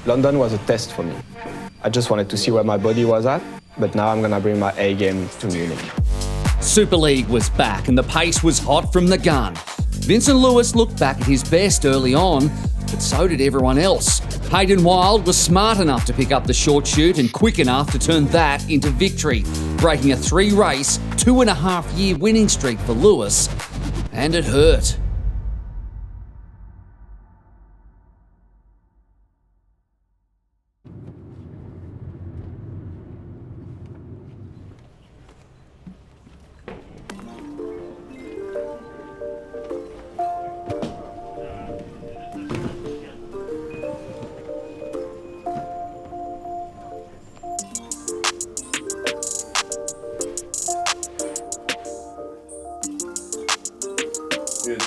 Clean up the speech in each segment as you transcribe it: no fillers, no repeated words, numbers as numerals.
London was a test for me. I just wanted to see where my body was at, but now I'm gonna bring my A game to Munich. Super League was back and the pace was hot from the gun. Vincent Luis looked back at his best early on, but so did everyone else. Hayden Wilde was smart enough to pick up the short shoot and quick enough to turn that into victory, breaking a 3-race, 2.5-year winning streak for Luis. And it hurt.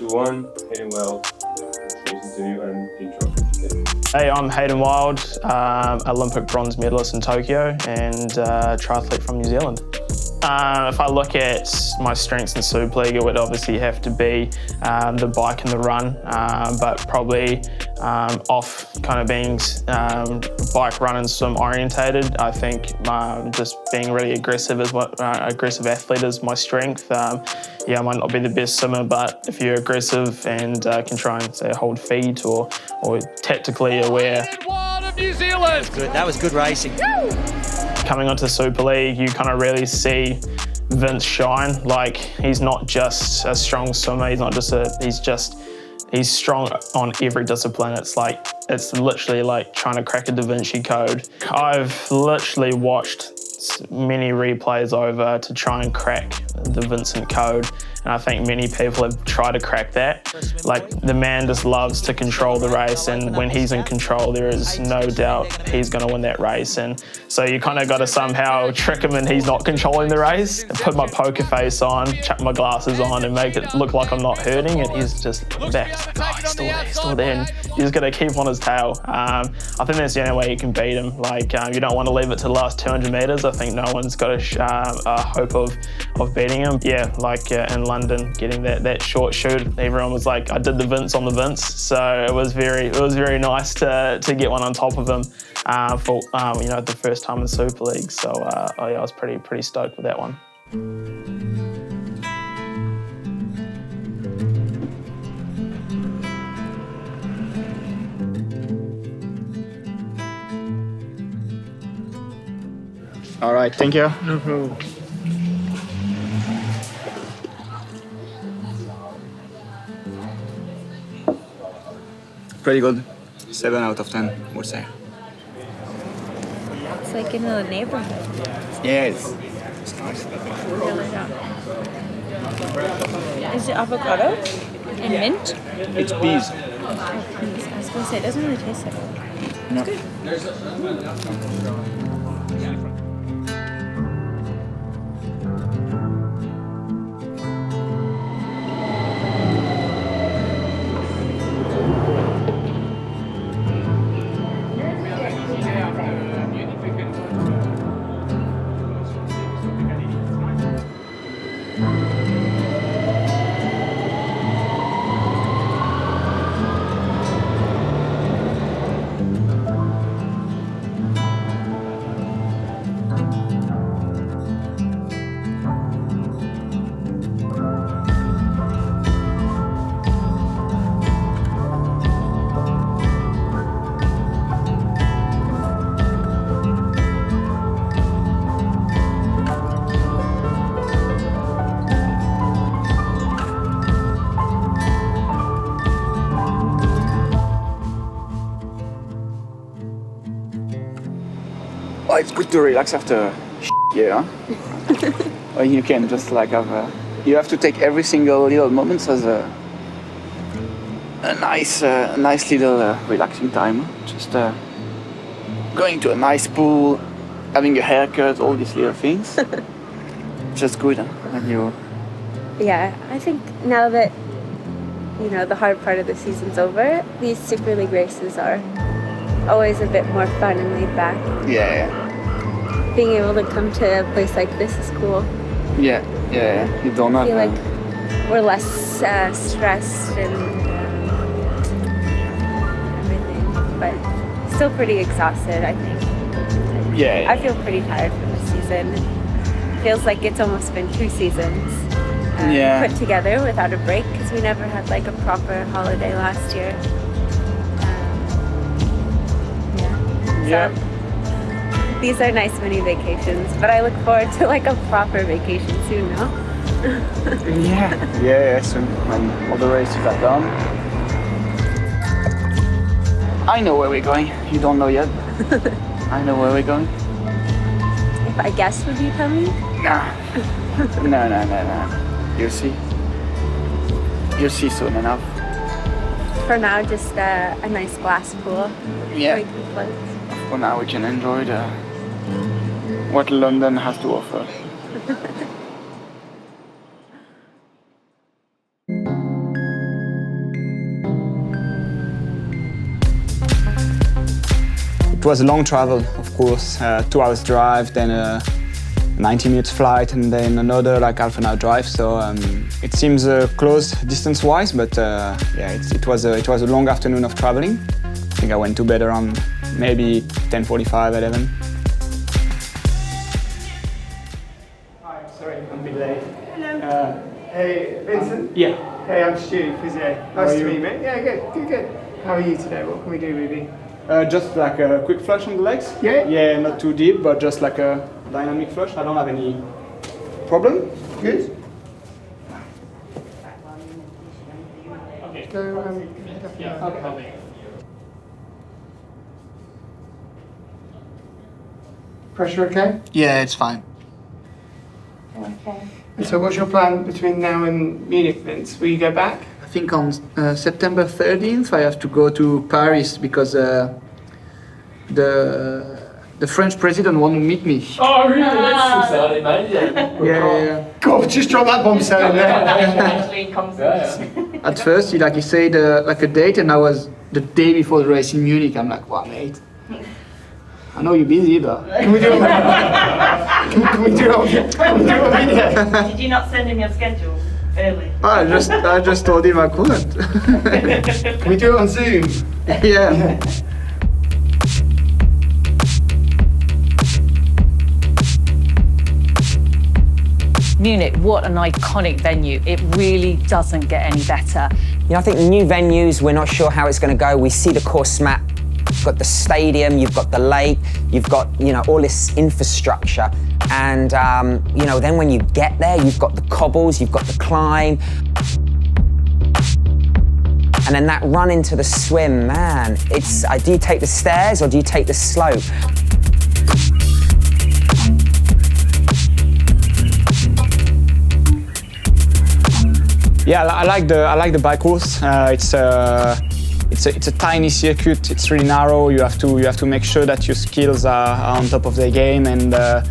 One, Hayden Wilde, interview and intro. Hey, I'm Hayden Wilde, Olympic bronze medalist in Tokyo and triathlete from New Zealand. If I look at my strengths in Super League, it would obviously have to be the bike and the run, but probably off kind of being bike, run and swim orientated. I think just being really aggressive is what aggressive athlete is my strength. Yeah, I might not be the best swimmer, but if you're aggressive and can try and say hold feet or tactically aware. New Zealand. That was good racing. Coming onto Super League, you kind of really see Vince shine. Like, he's not just a strong swimmer. He's strong on every discipline. It's literally like trying to crack a Da Vinci Code. I've literally watched many replays over to try and crack the Vincent Code, and I think many people have tried to crack that. Like, the man just loves to control the race, and when he's in control, there is no doubt he's going to win that race. And so you kind of got to somehow trick him and he's not controlling the race. Put my poker face on, chuck my glasses on, and make it look like I'm not hurting, and he's just back. Like, oh, he's still there. And you just got to keep on his tail. I think that's the only way you can beat him. Like, you don't want to leave it to the last 200 metres. I think no one's got a hope of beating him. Yeah, like in London, getting that short shoot, everyone was like, I did the Vince on the Vince. So it was very nice to get one on top of him for the first time in Super League. So I was pretty stoked with that one. All right, thank you. No problem. Pretty good. 7 out of 10, would say. It's like in a neighborhood. Yeah, it's nice. Really not. Is it avocado and mint? It's peas. Oh, please. I was going to say, it doesn't really taste like it. No. It's good. Well, it's good to relax after a year. Huh? Or you can just like you have to take every single little moment as a nice little relaxing time. Just going to a nice pool, having a haircut, all these little things. Just good, huh? When you... Yeah, I think now that, the hard part of the season's over, these Super League races are always a bit more fun and laid back. Yeah. Being able to come to a place like this is cool. Yeah. You don't have... I feel like we're less stressed and everything, but still pretty exhausted, I think. Yeah. I feel pretty tired from this season. It feels like it's almost been 2 seasons put together without a break, because we never had like a proper holiday last year. So these are nice mini vacations, but I look forward to like a proper vacation soon, no? Yeah, soon when all the races are done. I know where we're going. You don't know yet. I know where we're going. If I guess, would you tell me? Nah. No. You'll see. You'll see soon enough. For now, just a nice glass pool. Yeah. Where you can float. For now, we can enjoy what London has to offer. It was a long travel, of course, 2 hours drive, then a 90 minutes flight, and then another like half an hour drive. So it seems close distance-wise, but it was a long afternoon of traveling. I think I went to bed around maybe 10:45, 11. Hi, sorry, I'm a bit late. Hello. Hey, Vincent? Yeah. Hey, I'm Stu, physio. Nice to meet you, mate. Yeah, good. How are you today? What can we do, Ruby? Just like a quick flush on the legs. Yeah? Yeah, not too deep, but just like a dynamic flush. I don't have any problem. Good. Go head up. Yeah. Okay. Pressure okay? Yeah, it's fine. Okay. And so what's your plan between now and Munich, Vince? Will you go back? I think on September 13th I have to go to Paris because the French president want to meet me. Oh, really? That's exciting, mate. Yeah. God, just drop that bombshell in there. Actually, comes At first he said like a date, and I was the day before the race in Munich. I'm like, wow, mate. I know you're busy, but Can we do it? Can we do a video? Did you not send him your schedule early? I just told him I couldn't. Can we do it on Zoom? Yeah. Munich, what an iconic venue. It really doesn't get any better. You know, I think new venues, we're not sure how it's going to go. We see the course map. You've got the stadium, you've got the lake, you've got, all this infrastructure. And, then when you get there, you've got the cobbles, you've got the climb. And then that run into the swim, man, do you take the stairs or do you take the slope? Yeah, I like the bike course. It's a tiny circuit. It's really narrow. You have to make sure that your skills are on top of their game. And there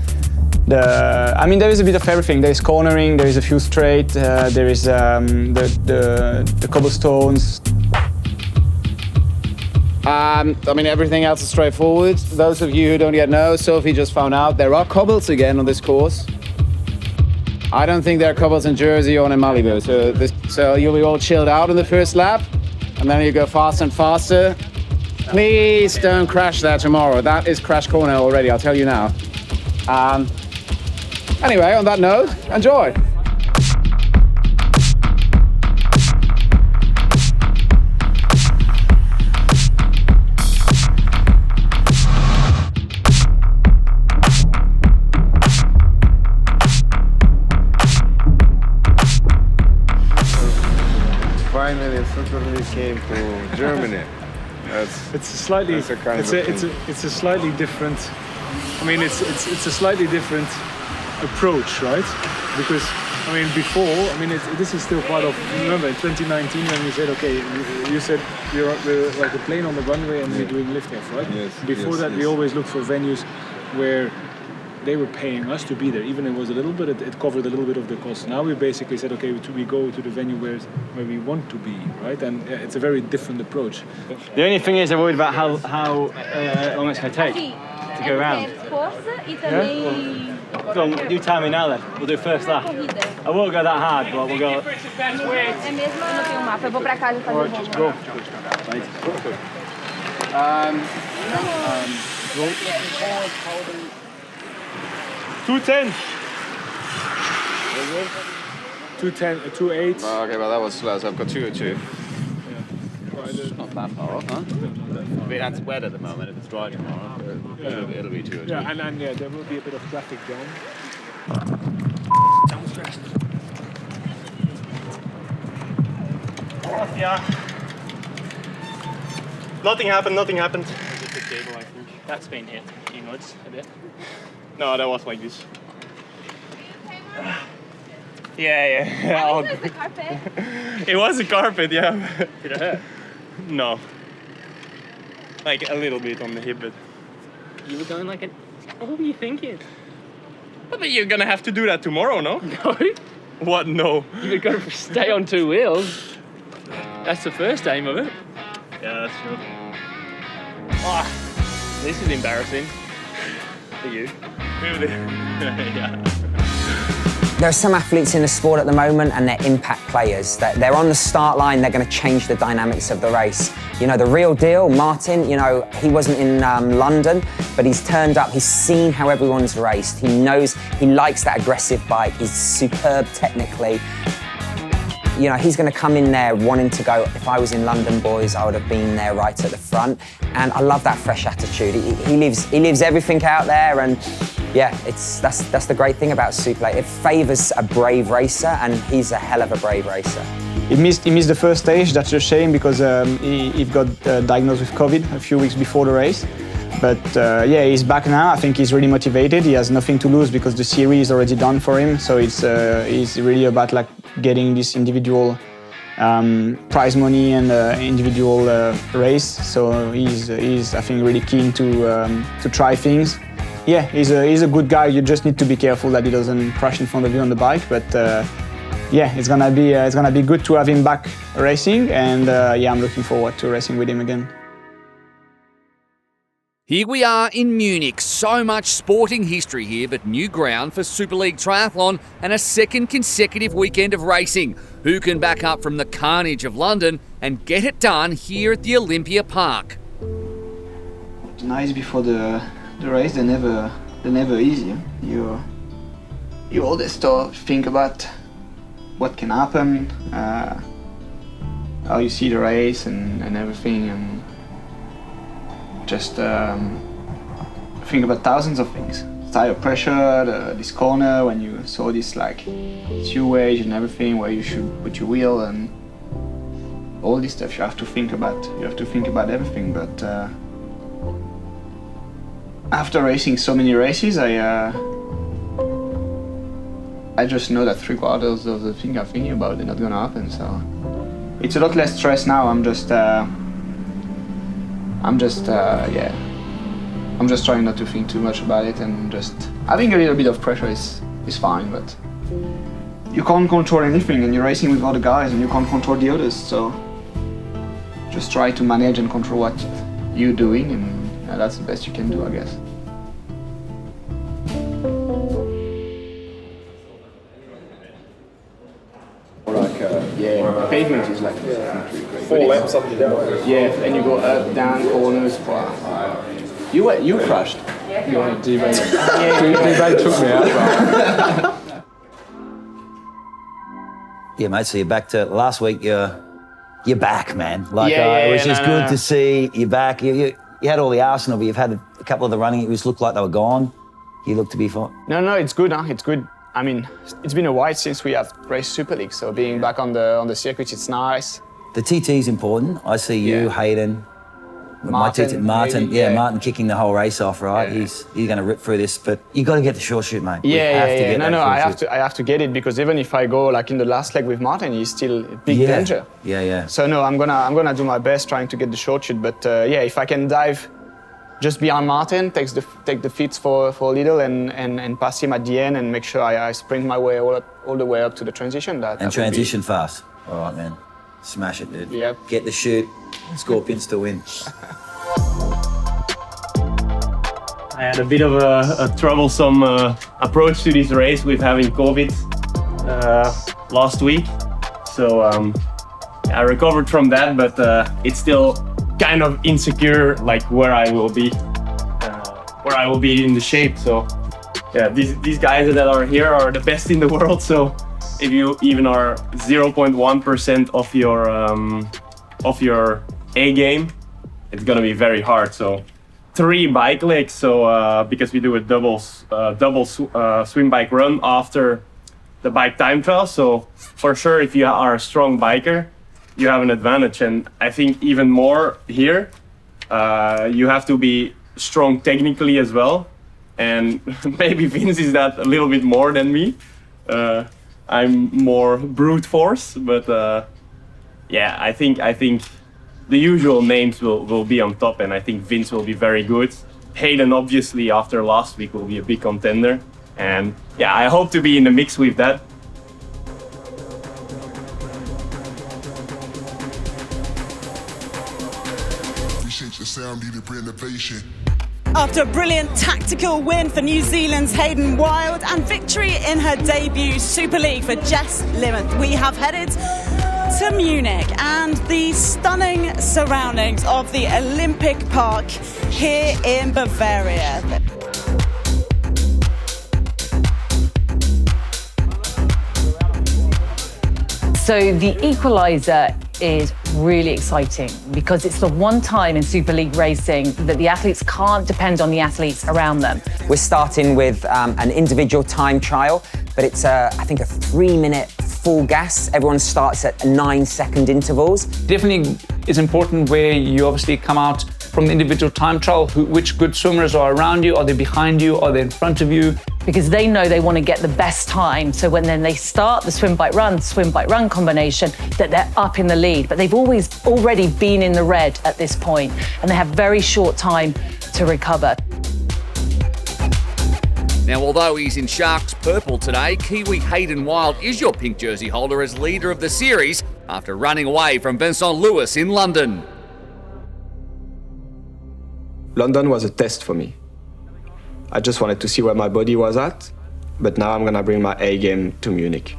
is a bit of everything. There is cornering. There is a few straight. There is the cobblestones. Everything else is straightforward. Those of you who don't yet know, Sophie just found out there are cobbles again on this course. I don't think there are cobbles in Jersey or in Malibu, so you'll be all chilled out in the first lap, and then you go faster and faster. Please don't crash there tomorrow. That is crash corner already, I'll tell you now. Anyway, on that note, enjoy. Finally, Superly came to Germany. It's a slightly different. It's a slightly different approach, right? Because before, this is still part of. Remember, in 2019 when you said, okay, you said we're like a plane on the runway and we're doing lift-off, right? Yes. Before that, we always looked for venues where they were paying us to be there, even if it was a little bit, it covered a little bit of the cost. Now we basically said, okay, we go to the venue where we want to be, right? And it's a very different approach. The only thing is I'm worried about how long it's going to take to go around. Yeah? Go on, you tell me now then. We'll do first lap. I won't go that hard, but we'll go. Right, just go. $2.10. 2:10, 2:08. Oh, okay, well that was slow, so I've got 2:02. Not that far off, huh? I mean, that's wet at the moment. If it's dry tomorrow, it'll be 2:02. Yeah, and there will be a bit of traffic jam. Yeah. Nothing happened. There's a big table, I think. That's been hit inwards a bit. No, that was like this. Yeah. Oh, it was the carpet. It was a carpet, yeah. Did it hurt? No. Like a little bit on the hip, but... You were going like what were you thinking? But you're gonna have to do that tomorrow, no? No. What, no? You've got to stay on two wheels. That's the first aim of it. Yeah, that's true. Ah, this is embarrassing. For you. Really? Yeah. There are some athletes in the sport at the moment and they're impact players. They're on the start line, they're going to change the dynamics of the race. You know, the real deal, Martin, you know, he wasn't in London, but he's turned up, he's seen how everyone's raced. He knows, he likes that aggressive bike, he's superb technically. You know, he's going to come in there wanting to go, if I was in London, boys, I would have been there right at the front. And I love that fresh attitude. He lives everything out there, and yeah, that's the great thing about Super League. It favours a brave racer, and he's a hell of a brave racer. He missed the first stage. That's a shame because he got diagnosed with COVID a few weeks before the race. But yeah, he's back now. I think he's really motivated. He has nothing to lose because the series is already done for him. So it's really about like getting this individual prize money and individual race. So he's I think really keen to try things. Yeah, he's a good guy. You just need to be careful that he doesn't crash in front of you on the bike. But yeah, it's gonna be good to have him back racing. And yeah, I'm looking forward to racing with him again. Here we are in Munich. So much sporting history here, but new ground for Super League Triathlon and a second consecutive weekend of racing. Who can back up from the carnage of London and get it done here at the Olympia Park? The nights before the race, they're never easy. You always think about what can happen, how you see the race and everything, and just think about thousands of things. Tire pressure, this corner, when you saw this like sewage and everything, where you should put your wheel and all this stuff you have to think about. You have to think about everything, but after racing so many races, I just know that 3/4 of the things I'm thinking about are not gonna happen, so it's a lot less stress now. I'm just trying not to think too much about it, and just having a little bit of pressure is fine, but you can't control anything, and you're racing with other guys and you can't control the others, so just try to manage and control what you're doing, and that's the best you can do, I guess. The pavement is like 4 laps up and down. Yeah, and you go up, down, corners. Wow. You crashed. Yeah, D-Bay took me out. Yeah, mate. So you're back to last week. You're back, man. Like it was just good to see you back. You had all the arsenal, but you've had a couple of the running. It just looked like they were gone. You look to be fine. No, it's good. Huh? It's good. I mean, it's been a while since we have raced Super League, so being back on the circuit, it's nice. The TT is important. I see you, Hayden, Martin, Martin kicking the whole race off, right? Yeah. He's going to rip through this, but you got to get the short shoot, mate. I have to get it, because even if I go like in the last leg with Martin, he's still a big danger. Yeah. So no, I'm gonna do my best trying to get the short shoot, but if I can dive just behind Martin, take the feet for a little and pass him at the end and make sure I sprint my way all the way up to the transition. And transition fast. All right, man. Smash it, dude. Yep. Get the shoot. Scorpions to win. I had a bit of a troublesome approach to this race with having COVID last week. So I recovered from that, but it's still kind of insecure, like where I will be in the shape. So yeah, these guys that are here are the best in the world. So if you even are 0.1% of your A game, it's gonna be very hard. So 3 bike legs. So because we do a double swim bike run after the bike time trial. So for sure, if you are a strong biker, you have an advantage. And I think even more here, you have to be strong technically as well. And maybe Vince is that a little bit more than me. I'm more brute force, but yeah, I think the usual names will be on top, and I think Vince will be very good. Hayden, obviously, after last week, will be a big contender. And yeah, I hope to be in the mix with that. After a brilliant tactical win for New Zealand's Hayden Wilde and victory in her debut Super League for Jess Limit, we have headed to Munich and the stunning surroundings of the Olympic Park here in Bavaria. So the equaliser is really exciting because it's the one time in Super League racing that the athletes can't depend on the athletes around them. We're starting with an individual time trial, but it's I think a 3-minute full gas. Everyone starts at 9-second intervals. Definitely it's important where you obviously come out from the individual time trial, which good swimmers are around you, are they behind you, are they in front of you? Because they know they want to get the best time. So when then they start the swim, bike, run combination, that they're up in the lead. But they've already been in the red at this point, and they have very short time to recover. Now, although he's in Sharks purple today, Kiwi Hayden Wilde is your pink jersey holder as leader of the series after running away from Vincent Luis in London. London was a test for me. I just wanted to see where my body was at, but now I'm gonna bring my A game to Munich.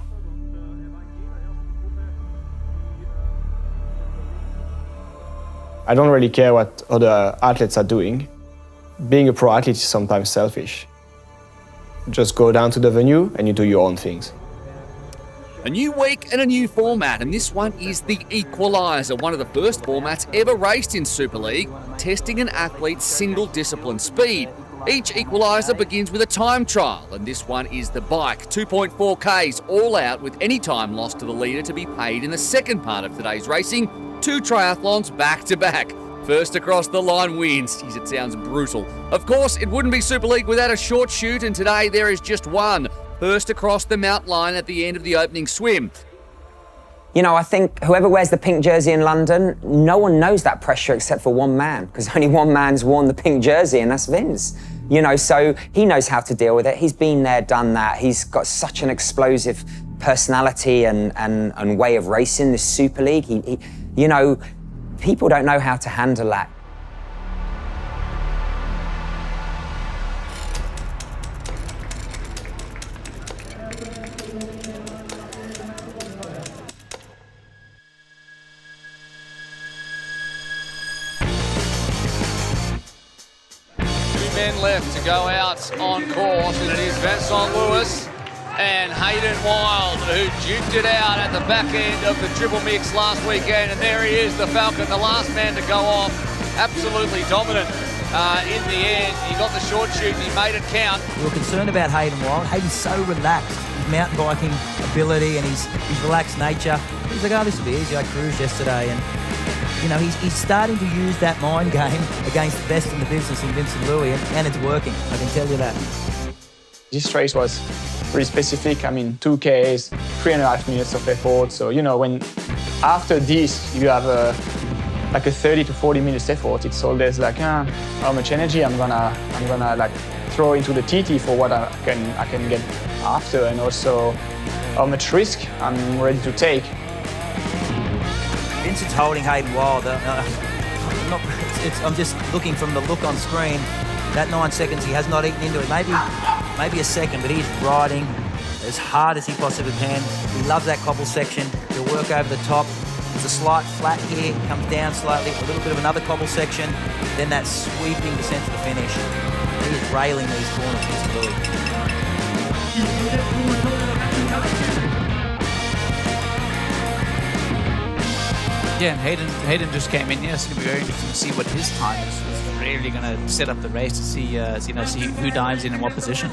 I don't really care what other athletes are doing. Being a pro athlete is sometimes selfish. Just go down to the venue and you do your own things. A new week and a new format, and this one is the equaliser, one of the first formats ever raced in Super League, testing an athlete's single discipline speed. Each equaliser begins with a time trial, and this one is the bike, 2.4 Ks all out with any time lost to the leader to be paid in the second part of today's racing. 2 triathlons back to back. First across the line wins. Jeez, it sounds brutal. Of course, it wouldn't be Super League without a short shoot, and today there is just one. First across the mount line at the end of the opening swim. You know, I think whoever wears the pink jersey in London, no one knows that pressure except for one man, because only one man's worn the pink jersey, and that's Vince. You know, so he knows how to deal with it. He's been there, done that. He's got such an explosive personality and way of racing this Super League. He, you know, people don't know how to handle that. Men left to go out on course, and it is Vincent Luis and Hayden Wilde who duked it out at the back end of the triple mix last weekend, and there he is, the Falcon, the last man to go off, absolutely dominant in the end. He got the short shoot and he made it count. We were concerned about Hayden Wilde. Hayden's so relaxed, his mountain biking ability and his relaxed nature. He's like, oh, this will be easy, I cruised yesterday, and you know, he's starting to use that mind game against the best in the business in Vincent Luis, and it's working, I can tell you that. This race was pretty specific. I mean, 2 Ks, 3.5 minutes of effort. So, you know, when after this, you have like a 30 to 40 minutes effort, it's always like, how much energy I'm gonna like throw into the TT for what I can get after, and also how much risk I'm ready to take. Vincent's holding Hayden Wilde. I'm just looking from the look on screen. That 9 seconds he has not eaten into it. Maybe a second, but he's riding as hard as he possibly can. He loves that cobble section. He'll work over the top. There's a slight flat here, comes down slightly, a little bit of another cobble section, then that sweeping descent to the finish. He is railing these corners, Vincent Luis. Yeah, and Hayden just came in here. It's going to be very interesting to see what his time is. It's really going to set up the race to see who dives in what position.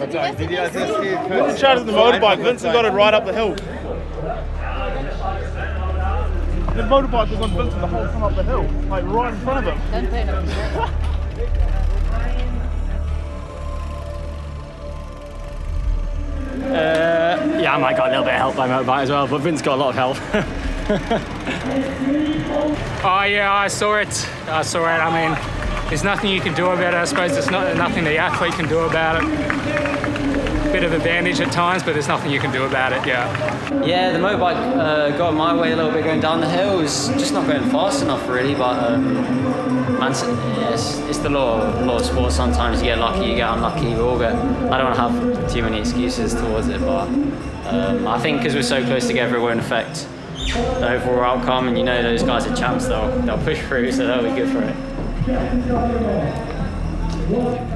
Did you guys see In charge of the motorbike, Vincent got it right up the hill. The motorbike was on Vincent the whole time up the hill, like right in front of him. Yeah, I might got a little bit of help by motorbike as well, but Vince got a lot of help. Oh yeah, I saw it. I mean, there's nothing you can do about it. I suppose there's nothing the athlete can do about it. Bit of advantage at times, but there's nothing you can do about it, yeah. Yeah, the motorbike got my way a little bit going down the hill. It was just not going fast enough, really, but it's the law of sport. Sometimes you get lucky, you get unlucky. I don't want to have too many excuses towards it, but I think because we're so close together, it won't affect the overall outcome, and those guys are champs, they'll push through, so they'll be good for it.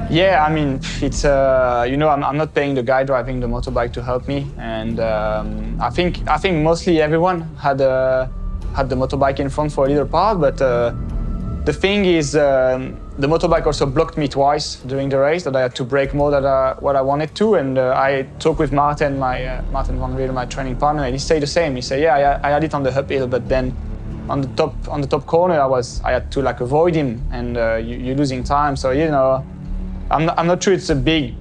Yeah, I mean, it's I'm not paying the guy driving the motorbike to help me, and I think mostly everyone had the motorbike in front for a little part, but the thing is, the motorbike also blocked me twice during the race, that I had to brake more than what I wanted to, and I talked with Martin Van Riel, my training partner, and he said the same. He said, yeah, I had it on the uphill, but then on the top corner, I had to avoid him, and you're losing time. So I'm not sure it's a big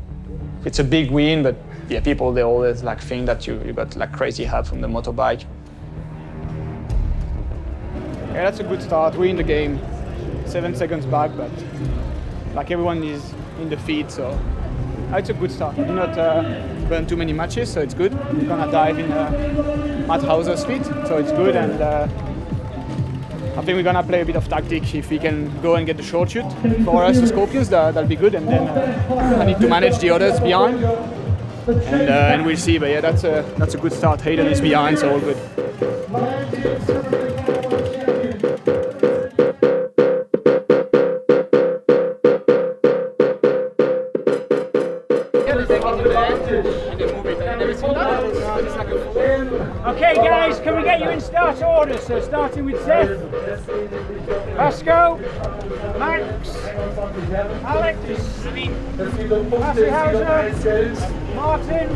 win, but yeah, people they always think that you got crazy help from the motorbike. Yeah, that's a good start. We're in the game, 7 seconds back, but everyone is in the feed, so it's a good start. We did not burn too many matches, so it's good. We're gonna dive in Matt Hauser's feet, so it's good, and I think we're gonna play a bit of tactic. If we can go and get the short shoot for us, the Scorpions, that'll be good, and then I need to manage the others behind, and we'll see. But yeah, that's a good start. Hayden is behind, so all good. Okay guys, can we get you in start order? So starting with Seth, Vasco, Max, Alex, Matthew Hauser, Martin,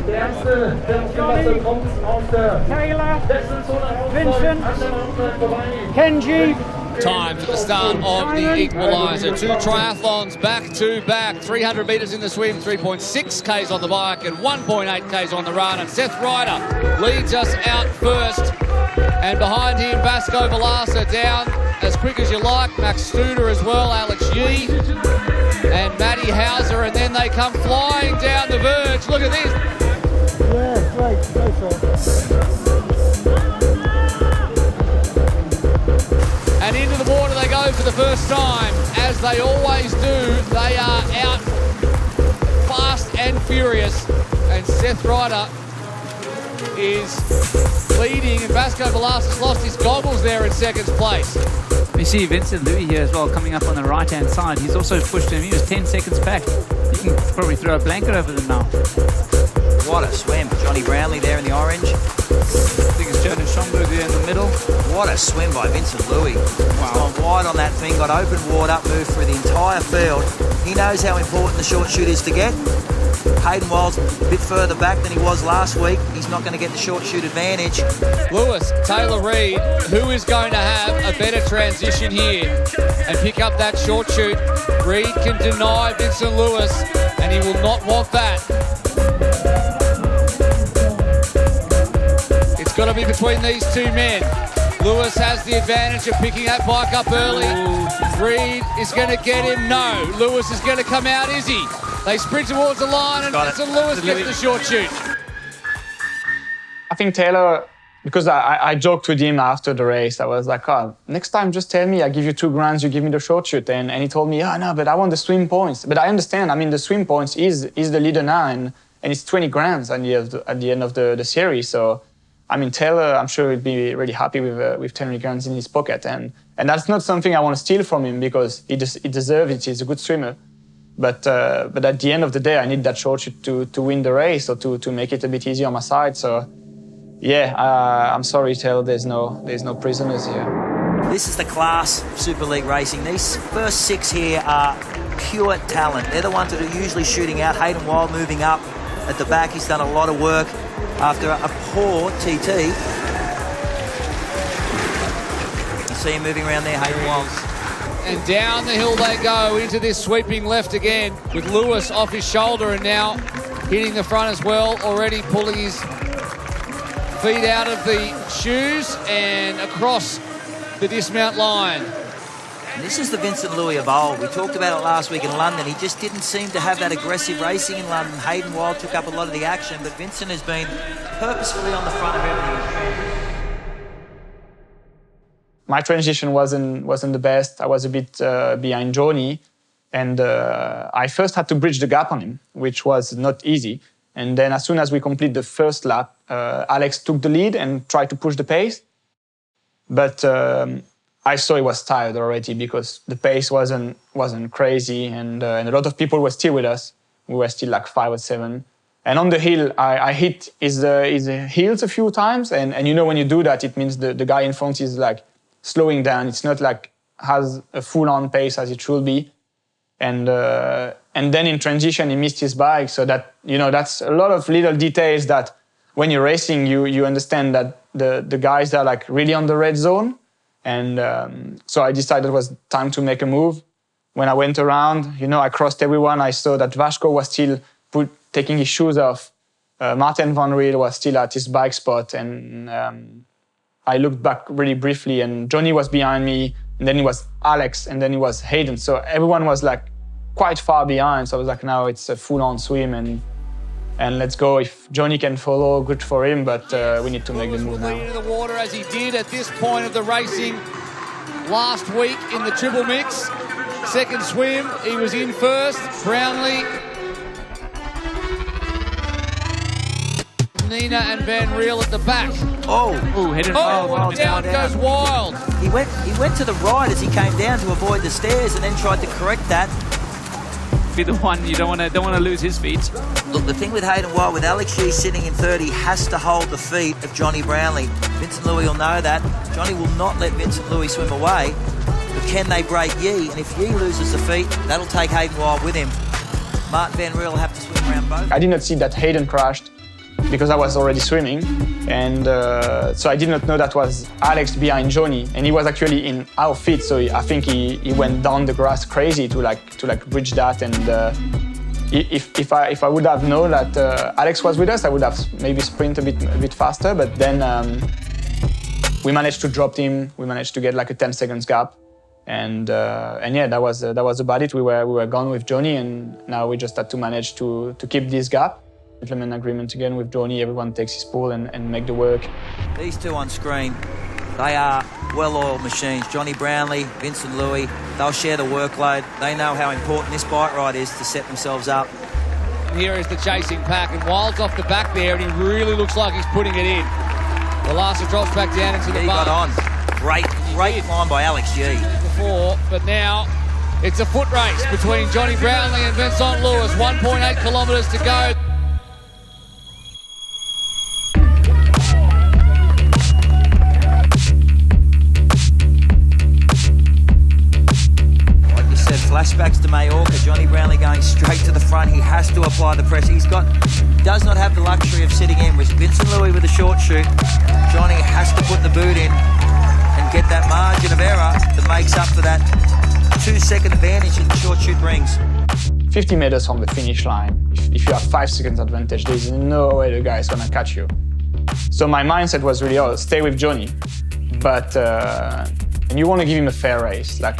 Jonny, Taylor, Vincent, Kenji. Times at the start of the equaliser. 2 triathlons back-to-back. 300 metres in the swim, 3.6 Ks on the bike and 1.8 Ks on the run. And Seth Ryder leads us out first. And behind him, Vasco Velasa down as quick as you like. Max Studer as well, Alex Yee and Matty Hauser. And then they come flying down the verge. Look at this. Yeah, great. And into the water they go for the first time. As they always do, they are out fast and furious. And Seth Ryder is leading, and Vasco Velasquez lost his goggles there in second place. We see Vincent Luis here as well coming up on the right-hand side. He's also pushed him. He was 10 seconds back. You can probably throw a blanket over them now. What a swim. Jonny Brownlee there in the orange. I think it's Jordan Schomburg there in the middle. What a swim by Vincent Luis. Wow. Gone wide on that thing, got open water, moved through the entire field. He knows how important the short shoot is to get. Hayden Wilde's a bit further back than he was last week. He's not going to get the short shoot advantage. Lewis, Taylor Reid, who is going to have a better transition here and pick up that short shoot? Reid can deny Vincent Luis, and he will not want that. It's got to be between these two men. Lewis has the advantage of picking that bike up early. Reid is going to get him. No. Lewis is going to come out, is he? They sprint towards the line, and Vincent Luis gets the short shoot. I think Taylor, because I joked with him after the race, I was like, oh, next time just tell me, I give you $2,000, you give me the short shoot. And he told me, oh, no, but I want the swim points. But I understand, I mean, the swim points is the leader now, and and it's 20 grand at the end of the series. So, I mean, Taylor, I'm sure he'll be really happy with 20 grand in his pocket, and that's not something I want to steal from him because he deserves it. He's a good swimmer, but at the end of the day, I need that short shoot to win the race or to make it a bit easier on my side. So, yeah, I'm sorry, Taylor. There's no prisoners here. This is the class of Super League racing. These first 6 here are pure talent. They're the ones that are usually shooting out. Hayden Wilde moving up at the back. He's done a lot of work after a poor TT. You see him moving around there, Hayden Wilde. And down the hill they go into this sweeping left again with Lewis off his shoulder and now hitting the front as well, already pulling his feet out of the shoes and across the dismount line. And this is the Vincent Luis of old. We talked about it last week in London. He just didn't seem to have that aggressive racing in London. Hayden Wilde took up a lot of the action, but Vincent has been purposefully on the front of everything. My transition wasn't the best. I was a bit behind Jonny, and I first had to bridge the gap on him, which was not easy. And then as soon as we complete the first lap, Alex took the lead and tried to push the pace. But I saw he was tired already because the pace wasn't crazy, and a lot of people were still with us. We were still like 5 or 7. And on the hill, I hit his heels a few times, and you know when you do that, it means the guy in front is like slowing down. It's not like has a full-on pace as it should be. And then in transition, he missed his bike. So that, you know, that's a lot of little details that when you're racing, you understand that the guys are like really on the red zone. And so I decided it was time to make a move. When I went around, you know, I crossed everyone. I saw that Vasco was still taking his shoes off. Martin van Riel was still at his bike spot. And I looked back really briefly, and Jonny was behind me. And then it was Alex, and then it was Hayden. So everyone was like quite far behind. So I was like, now it's a full-on swim, and let's go. If Jonny can follow, good for him, but we need to make the move now. Into the water as he did at this point of the racing last week in the triple mix. Second swim, he was in first. Brownlee, Nina and Van Riel at the back. Headed down goes Wilde. He went to the right as he came down to avoid the stairs, and then tried to correct that. Be the one you don't want to lose his feet. Look, the thing with Hayden Wilde, with Alex Yee sitting in third, he has to hold the feet of Jonny Brownlee. Vincent Luis will know that. Jonny will not let Vincent Luis swim away. But can they break Yee? And if Yee loses the feet, that'll take Hayden Wilde with him. Martin Van Riel will have to swim around both. I did not see that Hayden crashed because I was already swimming, and so I did not know that was Alex behind Jonny, and he was actually in our feet. So I think he went down the grass crazy to bridge that. And if I would have known that Alex was with us, I would have maybe sprinted a bit faster. But then we managed to drop him. We managed to get like a 10 seconds gap, and yeah, that was about it. We were gone with Jonny, and now we just had to manage to keep this gap. Implement agreement again with Jonny. Everyone takes his pool and make the work. These two on screen, they are well-oiled machines. Jonny Brownlee, Vincent Luis, they'll share the workload. They know how important this bike ride is to set themselves up. Here is the chasing pack, and Wilde's off the back there, and he really looks like he's putting it in. Velasa drops back down into the bar. He got on. Great climb by Alex Yee. Before, but now it's a foot race between Jonny Brownlee and Vincent Luis. 1.8 kilometres to go. Flashbacks to Mallorca, Jonny Brownlee going straight to the front. He has to apply the pressure. Does not have the luxury of sitting in. With Vincent Luis with a short shoot, Jonny has to put the boot in and get that margin of error that makes up for that 2-second advantage that the short shoot brings. 50 meters from the finish line, if you have 5 seconds advantage, there's no way the guy is going to catch you. So my mindset was really, stay with Jonny. But and you want to give him a fair race. Like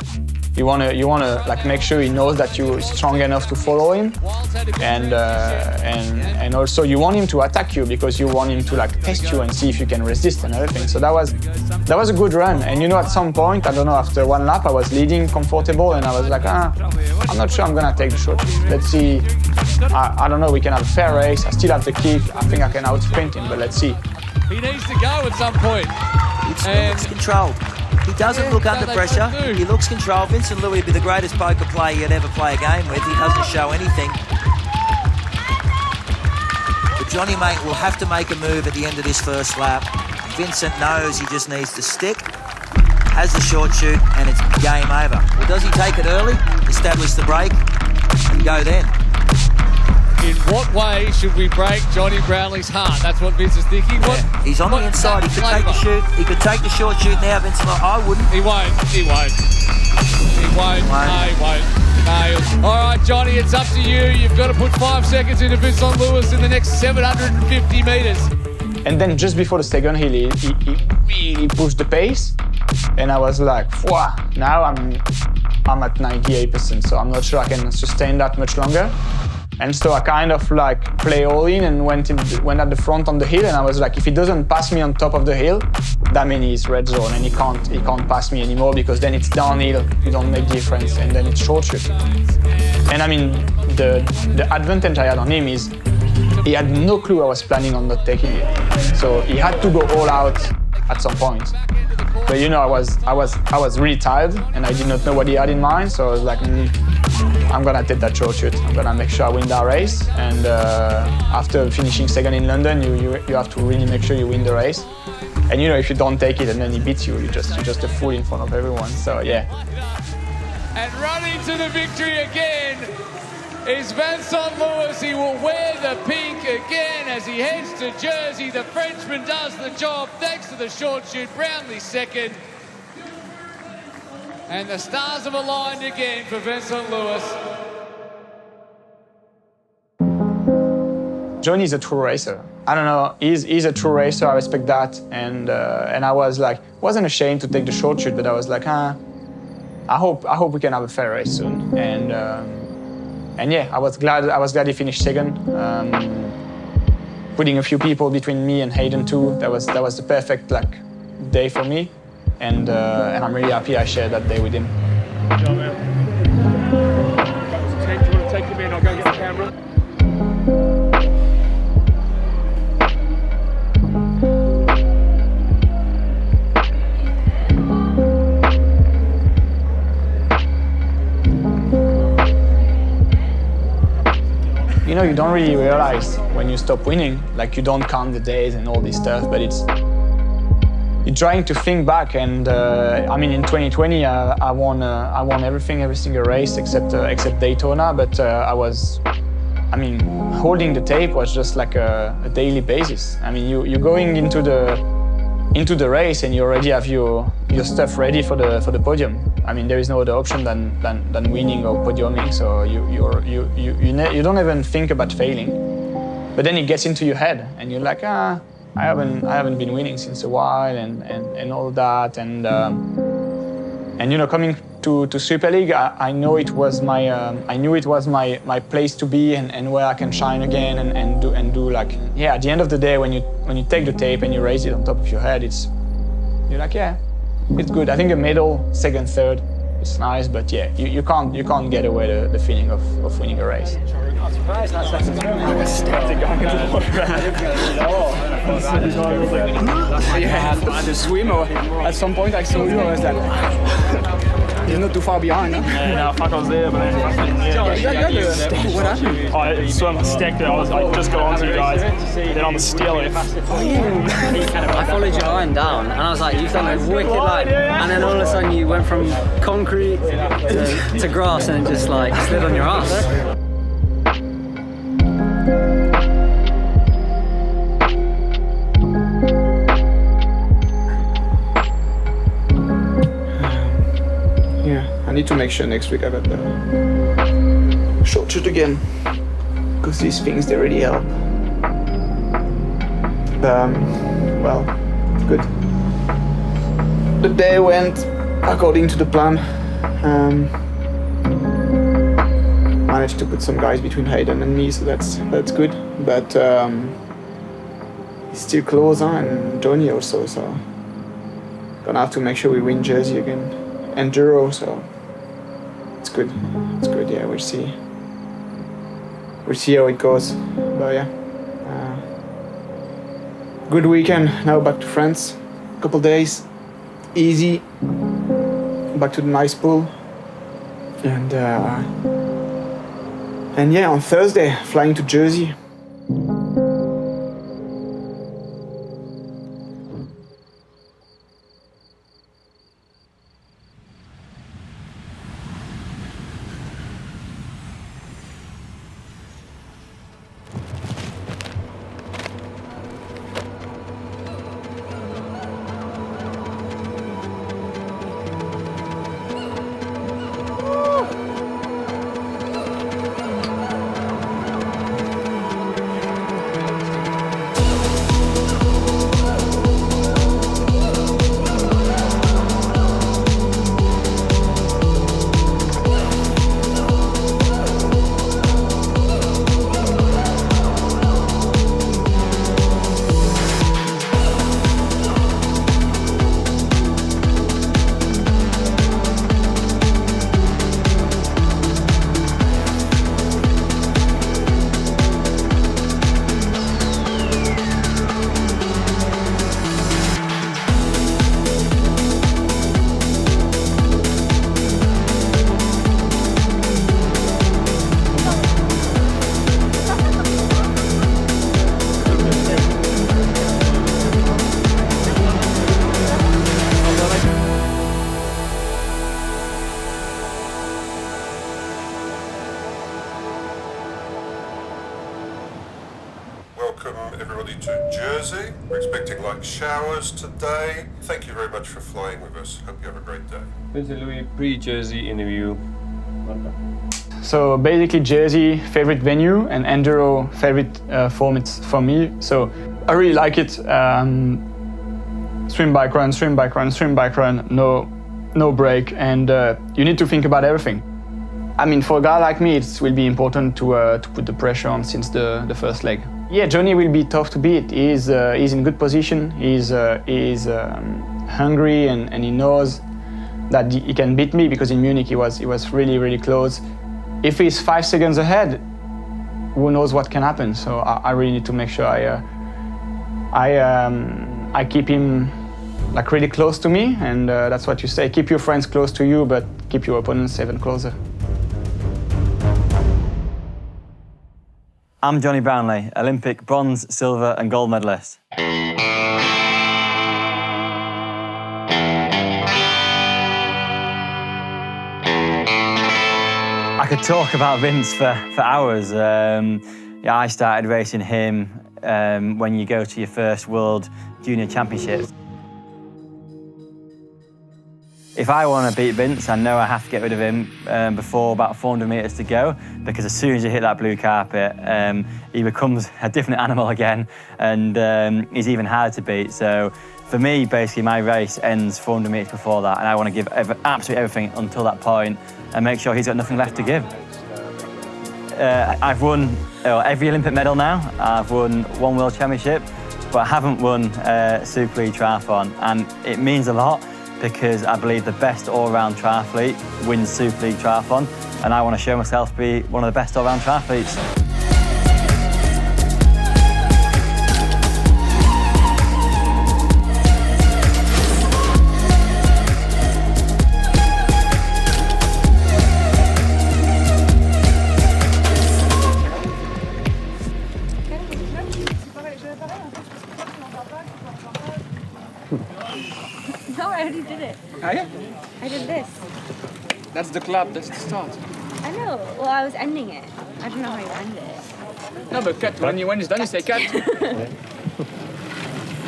you want to like make sure he knows that you're strong enough to follow him, and also you want him to attack you because you want him to like test you and see if you can resist and everything. So that was a good run. And you know, at some point, I don't know, after one lap, I was leading comfortable, and I was like, I'm not sure I'm gonna take the short. Let's see. I don't know. We can have a fair race. I still have the kick. I think I can out sprint him, but let's see. He needs to go at some point. He looks controlled. He doesn't look under pressure. He looks controlled. Vincent Luis would be the greatest poker player you'd ever play a game with. He doesn't show anything. But Jonny, mate, will have to make a move at the end of this first lap. Vincent knows he just needs to stick, has the short shoot, and it's game over. Well, does he take it early, establish the break, and go then? In what way should we break Jonny Brownlee's heart? That's what Vince is thinking. Yeah. He's on the inside. He could take the shoot. He could take the short shoot now, Vincent. I wouldn't. He won't. He won't. He won't. No, he won't. No. All right, Jonny, it's up to you. You've got to put 5 seconds into Vincent Luis in the next 750 metres. And then just before the second hill, he really pushed the pace, and I was like, wow, now I'm at 98%, so I'm not sure I can sustain that much longer. And so I kind of like play all in and went at the front on the hill, and I was like, if he doesn't pass me on top of the hill, that means he's red zone and he can't pass me anymore, because then it's downhill, you don't make difference, and then it's short shoot. And I mean, the advantage I had on him is he had no clue I was planning on not taking it. So he had to go all out at some point. But you know, I was really tired and I did not know what he had in mind, so I was like, I'm gonna take that short shoot. I'm gonna make sure I win that race. And after finishing second in London, you have to really make sure you win the race. And you know, if you don't take it and then he beats you, you're just a fool in front of everyone. So yeah. And running to the victory again is Vincent Luis. He will wear the pink again as he heads to Jersey. The Frenchman does the job thanks to the short shoot. Brownlee second. And the stars have aligned again for Vincent Luis. Jonny is a true racer. I don't know, he's a true racer, I respect that. And I was like, wasn't ashamed to take the short shoot, but I was like, I hope we can have a fair race soon. And yeah, I was glad he finished second. Putting a few people between me and Hayden too, that was the perfect like day for me. And I'm really happy I shared that day with him. Good job, man. Do you want to take him in? I'll go get the camera. You know, you don't really realize when you stop winning, like you don't count the days and all this stuff, but you're trying to think back. And I mean, in 2020, I won everything, every single race except Daytona. But holding the tape was just like a daily basis. I mean, you're going into the race and you already have your stuff ready for the podium. I mean, there is no other option than winning or podiuming. So you don't even think about failing. But then it gets into your head and you're like, I haven't been winning since a while and all that. And you know, coming to Super League, I knew it was my place to be and where I can shine again and do like, yeah, at the end of the day, when you take the tape and you raise it on top of your head, you're like, yeah, it's good. I think a medal, second, third, it's nice, but yeah, you can't get away the feeling of winning a race. I'm surprised that second time. I was static going into the water. Yeah, at the swim, at some point I saw you, I was like, he's not too far behind. Huh? Yeah, I was there, but what happened? I swam a stick that I just got onto you guys, then on the steel lift. Oh yeah. I followed your line down, and I was like, you've done a wicked line. And then all of a sudden you went from concrete to grass and just like slid on your ass. I need to make sure next week I got the short shoot again, because these things, they really help. Well, good. The day went according to the plan. Managed to put some guys between Hayden and me, so that's good. But it's still close, and Jonny also. So gonna have to make sure we win Jersey again, Enduro. So it's good. It's good. Yeah, we'll see. We'll see how it goes. But yeah, good weekend. Now back to France. Couple days, easy. Back to the nice pool, and yeah, on Thursday flying to Jersey. welcome everybody to Jersey. We're expecting like showers today. Thank you very much for flying with us. Hope you have a great day. Vincent Luis, pre-Jersey interview. So basically Jersey, favorite venue, and Enduro, favorite format for me. So I really like it. Swim, bike, run, swim, bike, run, swim, bike, run, no break, and you need to think about everything. I mean, for a guy like me, it will be important to put the pressure on since the first leg. Yeah, Jonny will be tough to beat. He's in good position. He's hungry, and he knows that he can beat me, because in Munich he was really close. If he's 5 seconds ahead, who knows what can happen? So I really need to make sure I keep him like really close to me, and that's what you say. Keep your friends close to you, but keep your opponents even closer. I'm Jonny Brownlee, Olympic bronze, silver and gold medalist. I could talk about Vince for hours. Yeah, I started racing him when you go to your first World Junior Championships. If I want to beat Vince, I know I have to get rid of him before about 400 metres to go, because as soon as you hit that blue carpet, he becomes a different animal again, and he's even harder to beat. So for me, basically, my race ends 400 metres before that, and I want to give absolutely everything until that point and make sure he's got nothing left to give. I've won every Olympic medal now. I've won 1 World Championship, but I haven't won Super League Triathlon, and it means a lot, because I believe the best all-round triathlete wins Super League Triathlon, and I want to show myself to be one of the best all-round triathletes. No, I already did it. Oh, yeah? I did this. That's the clap, that's the start. I know. Well, I was ending it. I don't know how you end it. No, but cut. When it's done, you say cut.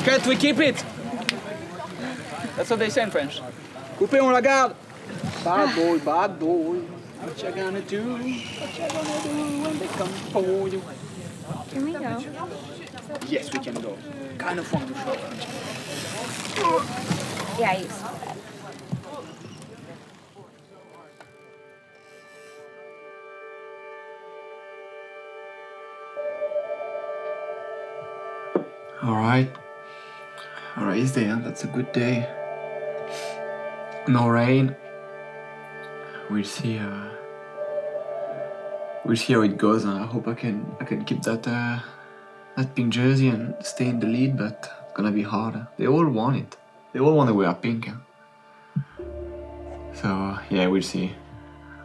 Cut, we keep it. That's what they say in French. Coupé, on la garde. Bad boy, bad boy. What you gonna do? What you gonna do when they come for you? Can we go? Yes, we can go. Kind of want to show. Yeah, I used to do that. Alright, race day, huh? That's a good day. No rain. We'll see how it goes. I hope I can keep that pink jersey and stay in the lead, but it's gonna be hard. They all want it. They all want to wear pink. So yeah, we'll see.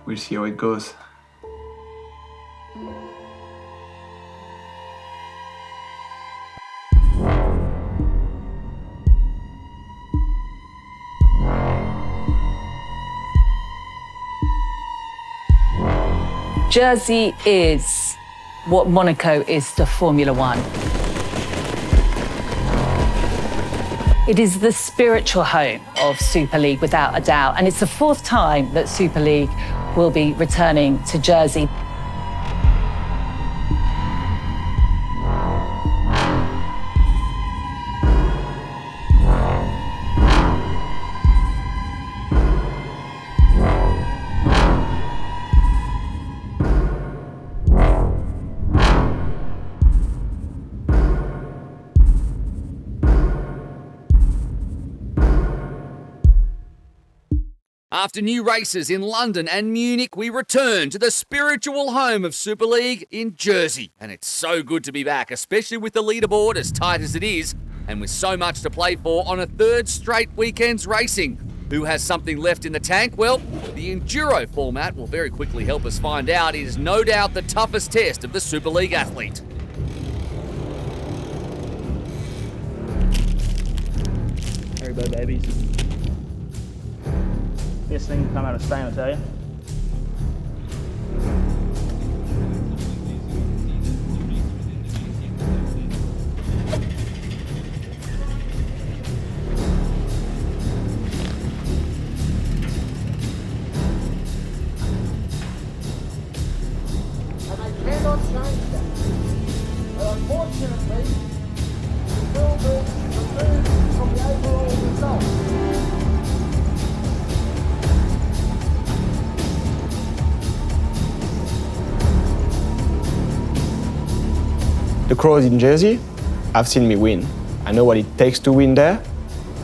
We'll see how it goes. Jersey is what Monaco is to Formula One. It is the spiritual home of Super League, without a doubt, and it's the 4th time that Super League will be returning to Jersey. After new races in London and Munich, we return to the spiritual home of Super League in Jersey. And it's so good to be back, especially with the leaderboard as tight as it is, and with so much to play for on a 3rd straight weekend's racing. Who has something left in the tank? Well, the Enduro format will very quickly help us find out. It is no doubt the toughest test of the Super League athlete. There we go, babies. This thing can come out of Spain, I tell you. And I cannot change that. But unfortunately, it will be removed from the overall result. The crowd in Jersey have seen me win. I know what it takes to win there,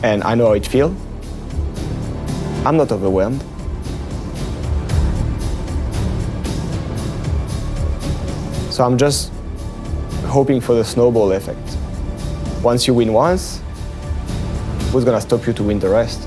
and I know how it feels. I'm not overwhelmed. So I'm just hoping for the snowball effect. Once you win once, who's gonna stop you to win the rest?